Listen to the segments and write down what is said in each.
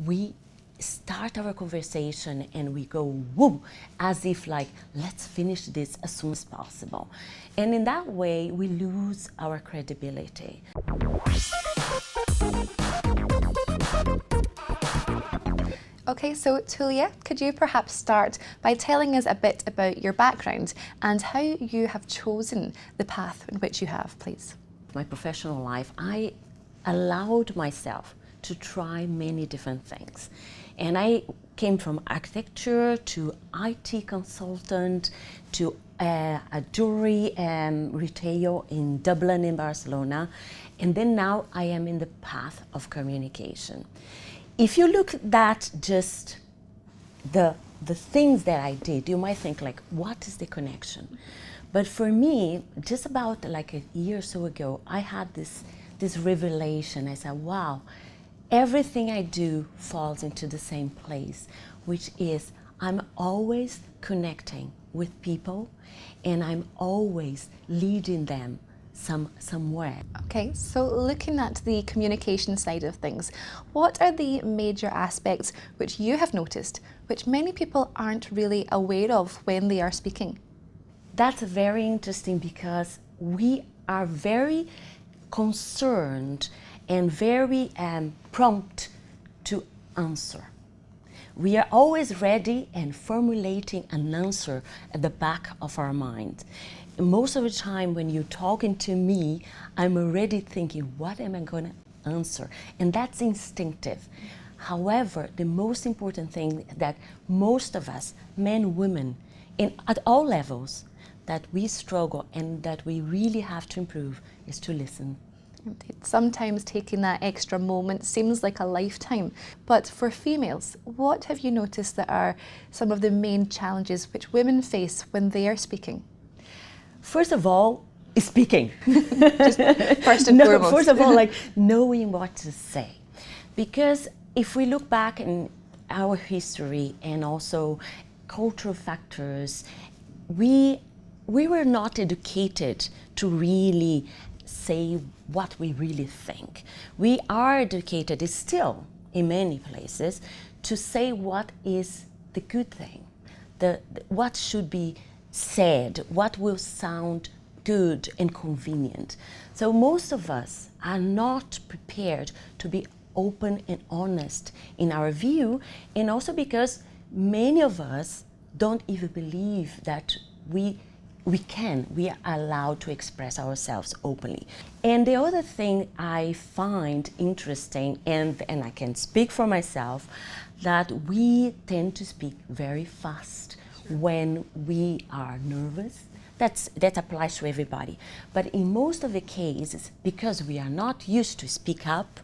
we start our conversation and we go whoop, as if like, let's finish this as soon as possible. And in that way, we lose our credibility. Okay, so Tulia, could you perhaps start by telling us a bit about your background and how you have chosen the path in which you have, please? My professional life, I allowed myself to try many different things. And I came from architecture to IT consultant to a jewelry retail in Dublin in Barcelona. And then now I am in the path of communication. If you look at just the things that I did, you might think like, what is the connection? But for me, just about like a year or so ago, I had this revelation. I said, wow, everything I do falls into the same place, which is I'm always connecting with people and I'm always leading them somewhere. Okay, so looking at the communication side of things, what are the major aspects which you have noticed, which many people aren't really aware of when they are speaking? That's very interesting because we are very concerned and very prompt to answer. We are always ready and formulating an answer at the back of our mind. Most of the time when you're talking to me, I'm already thinking, what am I going to answer? And that's instinctive. However, the most important thing that most of us, men, women, at all levels, that we struggle and that we really have to improve is to listen. Sometimes taking that extra moment seems like a lifetime. But for females, what have you noticed that are some of the main challenges which women face when they are speaking? First of all, speaking. Just first and foremost. First of all, like knowing what to say. Because if we look back in our history and also cultural factors, we were not educated to really say what we really think. We are educated still in many places to say what is the good thing, what should be said, what will sound good and convenient. So most of us are not prepared to be open and honest in our view, and also because many of us don't even believe that we are allowed to express ourselves openly. And the other thing I find interesting, and I can speak for myself, that we tend to speak very fast when we are nervous. That applies to everybody. But in most of the cases, because we are not used to speak up,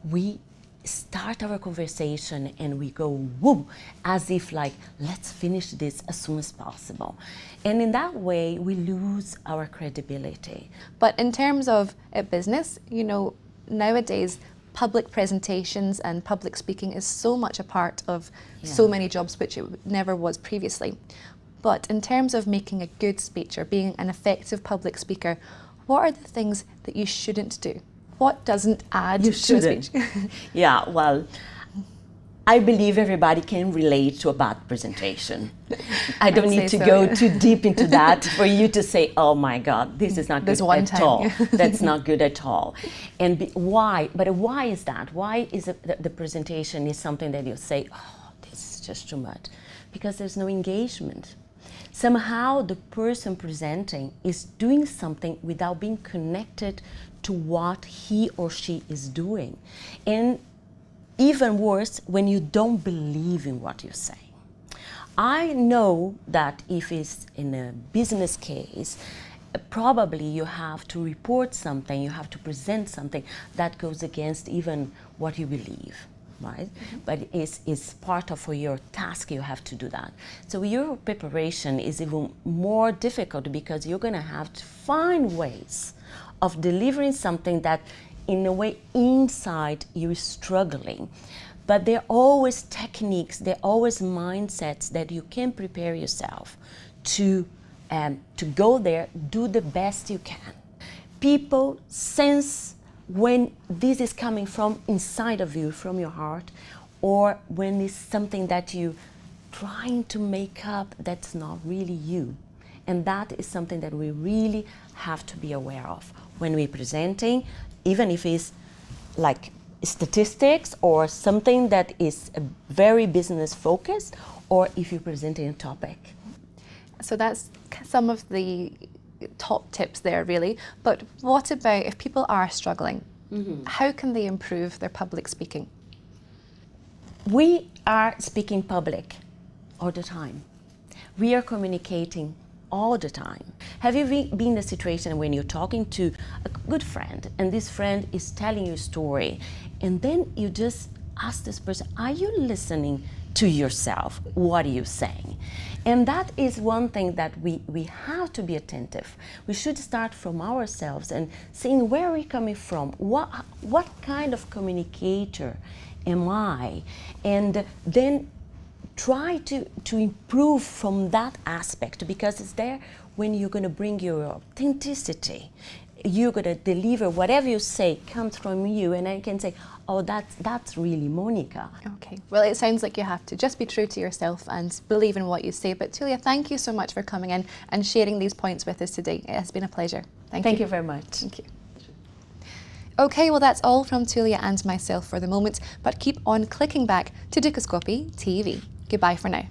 we start our conversation and we go whoop, as if like, let's finish this as soon as possible. And in that way, we lose our credibility. But in terms of business, nowadays, public presentations and public speaking is so much a part of so many jobs, which it never was previously. But in terms of making a good speech or being an effective public speaker, what are the things that you shouldn't do? What doesn't add to a speech? Yeah, well, I believe everybody can relate to a bad presentation. I don't need to go too deep into that for you to say, oh my God, this is not good at all. That's not good at all. And why? But why is that? Why is it the presentation is something that you say, oh, this is just too much? Because there's no engagement. Somehow the person presenting is doing something without being connected to what he or she is doing. And even worse, when you don't believe in what you're saying. I know that if it's in a business case, probably you have to report something, you have to present something that goes against even what you believe, right? Mm-hmm. But it's part of your task, you have to do that. So your preparation is even more difficult because you're gonna have to find ways of delivering something that in a way inside you're struggling. But there are always techniques, there are always mindsets that you can prepare yourself to go there, do the best you can. People sense when this is coming from inside of you, from your heart, or when it's something that you trying to make up that's not really you. And that is something that we really have to be aware of when we're presenting, even if it's like statistics or something that is very business focused, or if you're presenting a topic. So that's some of the top tips there, really. But what about if people are struggling? How can they improve their public speaking? We are speaking public all the time. We are communicating all the time. Have you been in a situation when you're talking to a good friend and this friend is telling you a story, and then you just ask this person, are you listening to yourself? What are you saying? And that is one thing that we have to be attentive. We should start from ourselves and seeing where we're coming from. What kind of communicator am I? And then try to improve from that aspect, because it's there when you're going to bring your authenticity. You're going to deliver whatever you say comes from you, and I can say, oh, that's really Monica. Okay, well, it sounds like you have to just be true to yourself and believe in what you say. But Tulia, thank you so much for coming in and sharing these points with us today. It has been a pleasure. Thank you very much. Thank you. Okay, well, that's all from Tulia and myself for the moment, but keep on clicking back to Dukascopy TV. Goodbye for now.